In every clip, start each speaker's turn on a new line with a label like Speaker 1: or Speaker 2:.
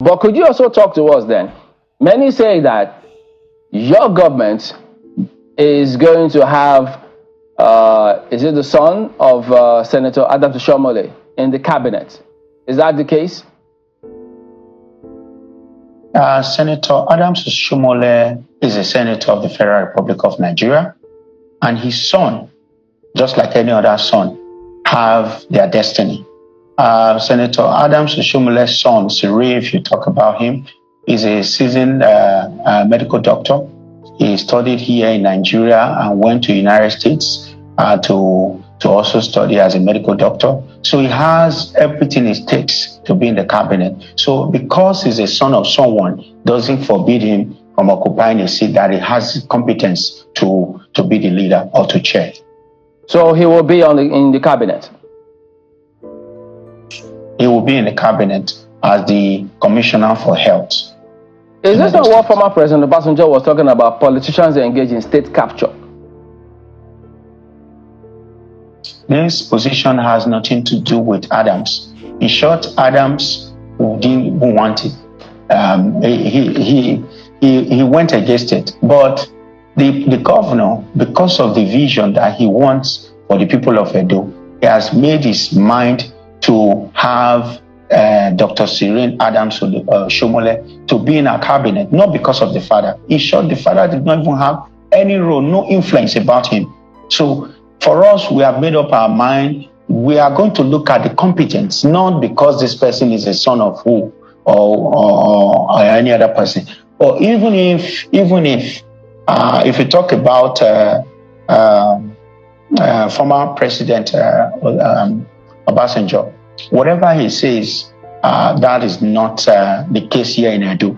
Speaker 1: But could you also talk to us then? Many say that your government is going to have, is it the son of Senator Adam Oshiomhole in the cabinet? Is that the case?
Speaker 2: Senator Adams Oshiomhole is a senator of the Federal Republic of Nigeria, and his son, just like any other son, have their destiny. Senator Adams Oshiomole's son, Cyril, if you talk about him, is a seasoned medical doctor. He studied here in Nigeria and went to the United States to also study as a medical doctor. So he has everything it takes to be in the cabinet. So because he's a son of someone, doesn't forbid him from occupying a seat that he has competence to be the leader or to chair.
Speaker 1: So he will be in the cabinet?
Speaker 2: He will be in the cabinet as the Commissioner for Health.
Speaker 1: Is this not what former President Obasanjo was talking about, politicians engaged in state capture?
Speaker 2: This position has nothing to do with Adams. In short, Adams didn't want it. He went against it. But the governor, because of the vision that he wants for the people of Edo, he has made his mind to have Dr. Cyril Adams Oshiomhole to be in our cabinet, not because of the father. In short, the father did not even have any role, no influence about him. So for us, we have made up our mind. We are going to look at the competence, not because this person is a son of who or any other person. Or even if you talk about former President Obasanjo, whatever he says, that is not the case here in Edo.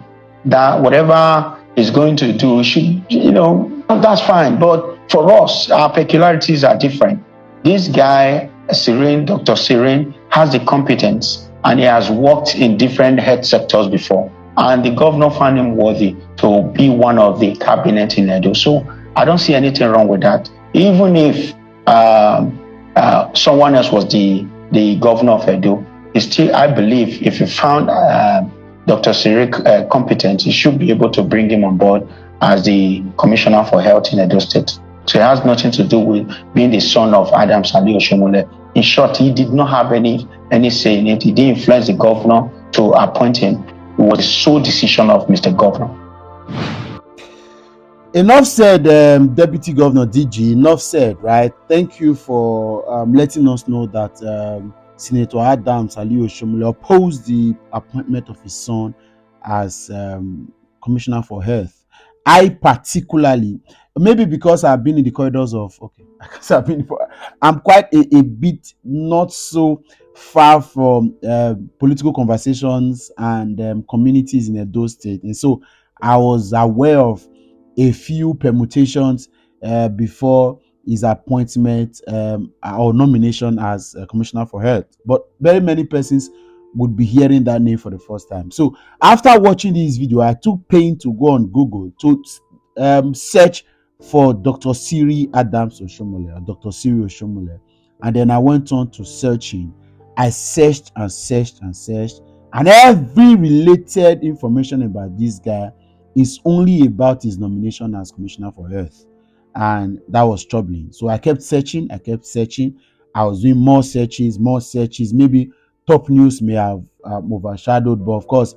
Speaker 2: That whatever he's going to do, should, that's fine. But for us, our peculiarities are different. This guy, Cyril, Dr. Cyril, has the competence and he has worked in different health sectors before. And the governor found him worthy to be one of the cabinet in Edo. So I don't see anything wrong with that. Even if someone else was the governor of Edo, still, I believe if you found Dr. Cyril competent, you should be able to bring him on board as the Commissioner for Health in Edo State. So it has nothing to do with being the son of Adams Oshiomhole. In short, he did not have any say in it. He didn't influence the governor to appoint him. It was the sole decision of Mr. Governor.
Speaker 3: Enough said, Deputy Governor DG. Enough said, right? Thank you for letting us know that Senator Adams Oshiomhole opposed the appointment of his son as Commissioner for Health. I particularly, maybe because I've been in the corridors of, I'm quite a bit not so far from political conversations and communities in Edo State. And so I was aware of a few permutations before his appointment or nomination as Commissioner for Health. But very many persons would be hearing that name for the first time. So after watching this video, I took pain to go on Google to search for Dr. Cyril Adams Oshiomhole, or Dr. Cyril Oshiomhole. And then I went on to searching. I searched and searched and searched, and every related information about this guy is only about his nomination as Commissioner for Health. And that was troubling. So I kept searching. I was doing more searches. Maybe top news may have overshadowed, but of course,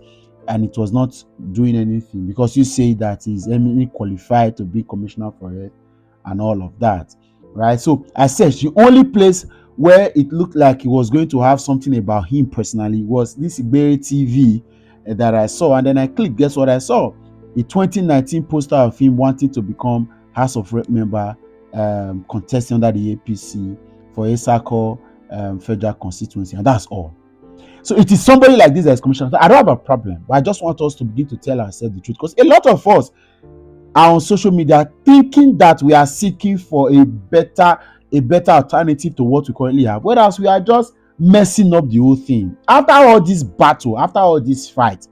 Speaker 3: and it was not doing anything because you say that he's eminently qualified to be Commissioner for Health and all of that, right? So I searched. The only place where it looked like he was going to have something about him personally was this Iberi TV that I saw, and then I clicked. Guess what I saw? A 2019 poster of him wanting to become House of Rep member, contesting under the APC for Esako federal constituency, and that's all. So it is somebody like this as commissioner. I don't have a problem, but I just want us to begin to tell ourselves the truth, because a lot of us are on social media thinking that we are seeking for a better alternative to what we currently have, whereas we are just messing up the whole thing. After all this battle, after all this fight,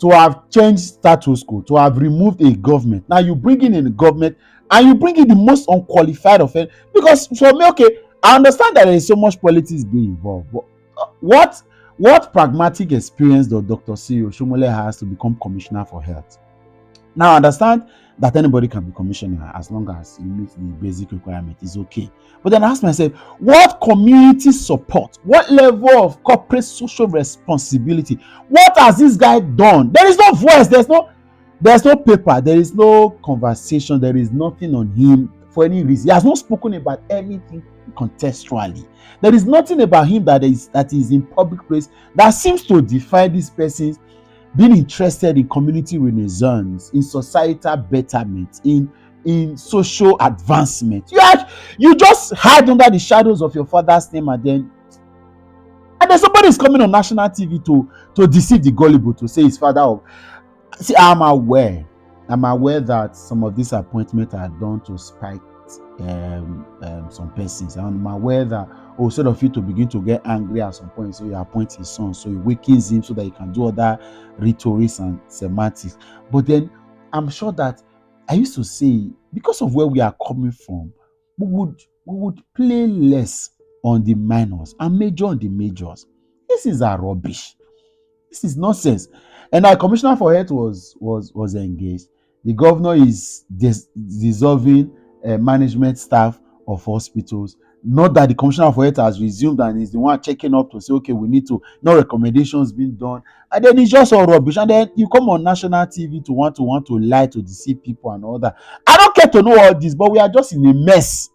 Speaker 3: to have changed status quo, to have removed a government, now you bring in a government and you bring in the most unqualified of it. Because for me, okay, I understand that there is so much politics being involved, but What pragmatic experience does Dr. Cyril Oshiomhole has to become commissioner for health? Now, I understand that anybody can be commissioner as long as you meet the basic requirement. It's okay. But then I ask myself, what community support, what level of corporate social responsibility, what has this guy done? There is no voice, there's no paper, there is no conversation, there is nothing on him for any reason. He has not spoken about anything contextually. There is nothing about him that is in public place that seems to defy this person's being interested in community renaissance, in societal betterment, in social advancement. You just hide under the shadows of your father's name, and then somebody is coming on national TV to deceive the gullible, to say his father. See, I'm aware that some of these appointments are done to spite some persons. I'm aware that instead of you to begin to get angry at some point, so you appoint his son, so he wakens him so that he can do other rhetorics and semantics. But then I'm sure that I used to say, because of where we are coming from, we would play less on the minors and major on the majors. This is a rubbish. This is nonsense. And our commissioner for health was engaged. The governor is dissolving management staff of hospitals. Not that the commissioner for health has resumed and is the one checking up to say, okay, we need to, no recommendations being done. And then it's just all rubbish. And then you come on national TV to want to lie, to deceive people and all that. I don't care to know all this, but we are just in a mess.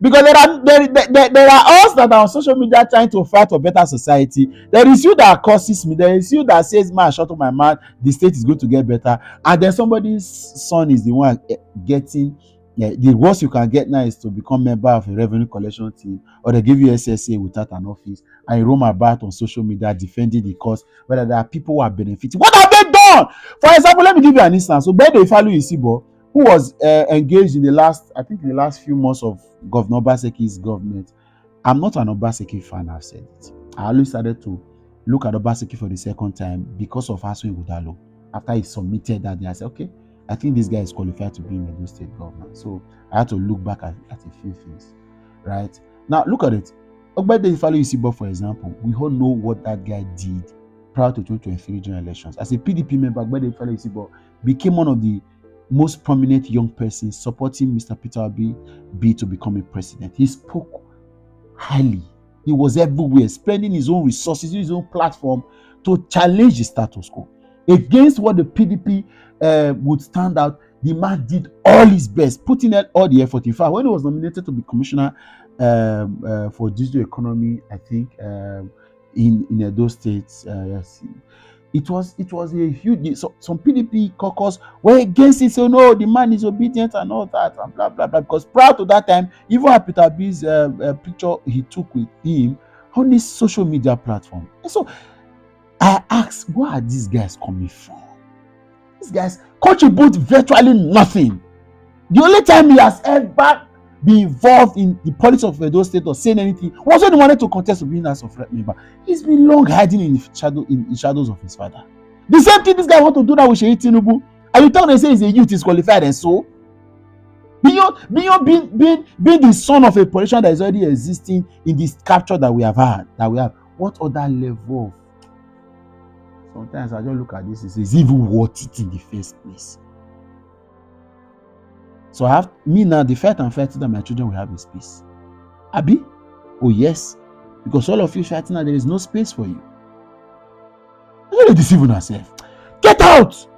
Speaker 3: Because there are us that are on social media trying to fight for better society. There is you that curses me. There is you that says, man, shut up my mouth, the state is going to get better. And then somebody's son is the one getting, the worst you can get now is to become member of a revenue collection team, or they give you SSA without an office, and you roam about on social media defending the cause, whether there are people who are benefiting. What have they done? For example, let me give you an instance. So, Bede Ifalu Isibo, who was engaged in the last few months of Governor Obaseki's government. I'm not an Obaseki fan, I've said it. I always started to look at Obaseki for the second time because of Asun Ighodalo. After he submitted that, I said, okay, I think this guy is qualified to be in Edo State government. So I had to look back at a few things, right? Now, look at it. Ogbede Ifalu Isibo, for example, we all know what that guy did prior to 2023 general elections. As a PDP member, Ogbede Ifalu Isibo became one of the most prominent young persons supporting Mr. Peter Obi to become a president. He spoke highly. He was everywhere, spending his own resources, his own platform to challenge the status quo. Against what the PDP would stand out, the man did all his best, putting in all the effort. In fact, when he was nominated to be commissioner for digital economy, I think in Edo State, yes, it was a huge. So some PDP caucus were against it. So no, the man is obedient and all that and blah blah blah. Because prior to that time, even Peter B's picture he took with him on this social media platform. And so I asked, where are these guys coming from? These guys contribute virtually nothing. The only time he has ever been involved in the politics of Edo State or saying anything was when he wanted to contest to being as a rep member. He's been long hiding in the shadows of his father. The same thing this guy want to do that with Seyi Tinubu. And you tell them say he's a youth, he's qualified, and so beyond being the son of a politician that is already existing in this capture that we have, what other level of... Sometimes I just look at this and say, is even worth it in the first place? So I have me now, the fight and fighting that my children will have a space. Abi? Oh yes. Because all of you fighting now, there is no space for you. You're not deceiving yourself. Get out!